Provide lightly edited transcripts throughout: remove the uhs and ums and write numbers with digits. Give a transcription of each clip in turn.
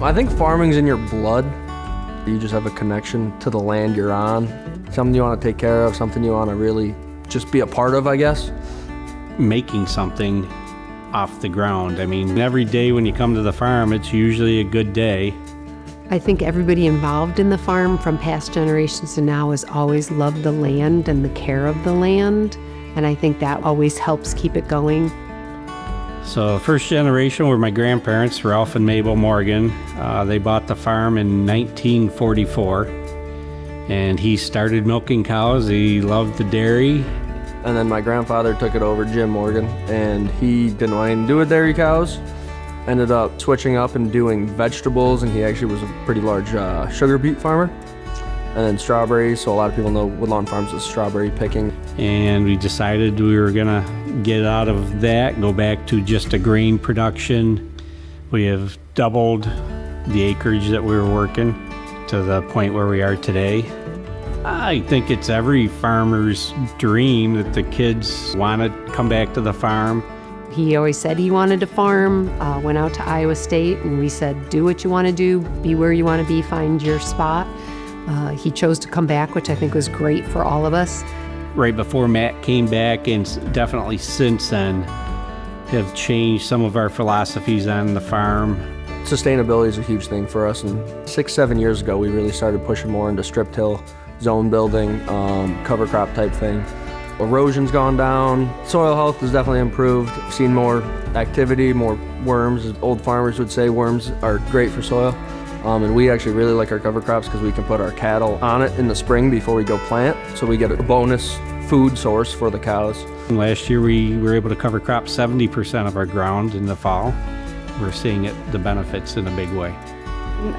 I think farming's in your blood. You just have a connection to the land you're on. Something you want to take care of, something you want to really just be a part of, I guess. Making something off the ground. I mean, every day when you come to the farm, it's usually a good day. I think everybody involved in the farm from past generations to now has always loved the land and the care of the land. And I think that always helps keep it going. So first generation were my grandparents, Ralph and Mabel Morgan. They bought the farm in 1944. And he started milking cows. He loved the dairy. And then my grandfather took it over, Jim Morgan, and he didn't want anything to do with dairy cows. Ended up switching up and doing vegetables, and he actually was a pretty large sugar beet farmer. And then strawberries, so a lot of people know Woodlawn Farms is strawberry picking. And we decided we were gonna get out of that, go back to just a grain production. We have doubled the acreage that we were working to the point where we are today. I think it's every farmer's dream that the kids want to come back to the farm. He always said he wanted to farm, went out to Iowa State, and we said, do what you want to do, be where you want to be, find your spot. He chose to come back, which I think was great for all of us. Right before Matt came back, and definitely since then, have changed some of our philosophies on the farm. Sustainability is a huge thing for us, and 6-7 years ago we really started pushing more into strip till, zone building, cover crop type thing. Erosion's gone down, soil health has definitely improved. I've seen more activity, more worms. As old farmers would say, worms are great for soil. And we actually really like our cover crops because we can put our cattle on it in the spring before we go plant, so we get a bonus food source for the cows. Last year we were able to cover crop 70% of our ground in the fall. We're seeing the benefits in a big way.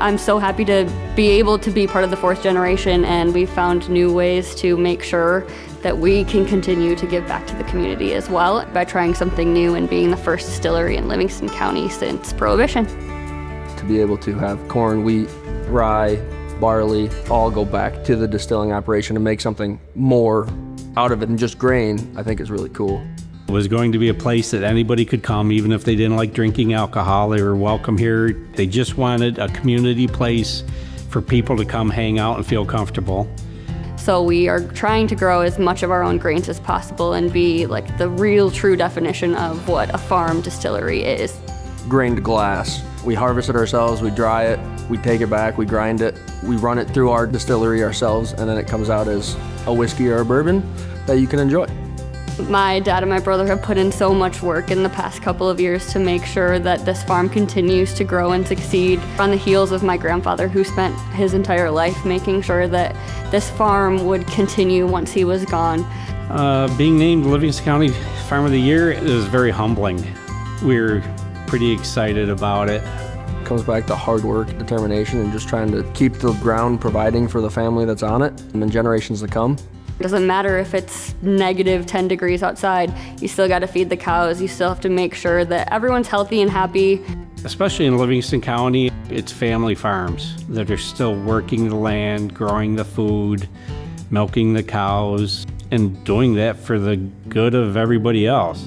I'm so happy to be able to be part of the fourth generation, and we've found new ways to make sure that we can continue to give back to the community as well by trying something new and being the first distillery in Livingston County since Prohibition. To be able to have corn, wheat, rye, barley, all go back to the distilling operation and make something more out of it than just grain, I think is really cool. It was going to be a place that anybody could come, even if they didn't like drinking alcohol. They were welcome here. They just wanted a community place for people to come hang out and feel comfortable. So we are trying to grow as much of our own grains as possible and be like the real true definition of what a farm distillery is. Grain to glass. We harvest it ourselves, we dry it, we take it back, we grind it, we run it through our distillery ourselves, and then it comes out as a whiskey or a bourbon that you can enjoy. My dad and my brother have put in so much work in the past couple of years to make sure that this farm continues to grow and succeed on the heels of my grandfather, who spent his entire life making sure that this farm would continue once he was gone. Being named Livingston County Farm of the Year is very humbling. We're pretty excited about it. It comes back to hard work, determination, and just trying to keep the ground providing for the family that's on it and the generations to come. It doesn't matter if it's negative 10 degrees outside, you still got to feed the cows, you still have to make sure that everyone's healthy and happy. Especially in Livingston County, it's family farms that are still working the land, growing the food, milking the cows, and doing that for the good of everybody else.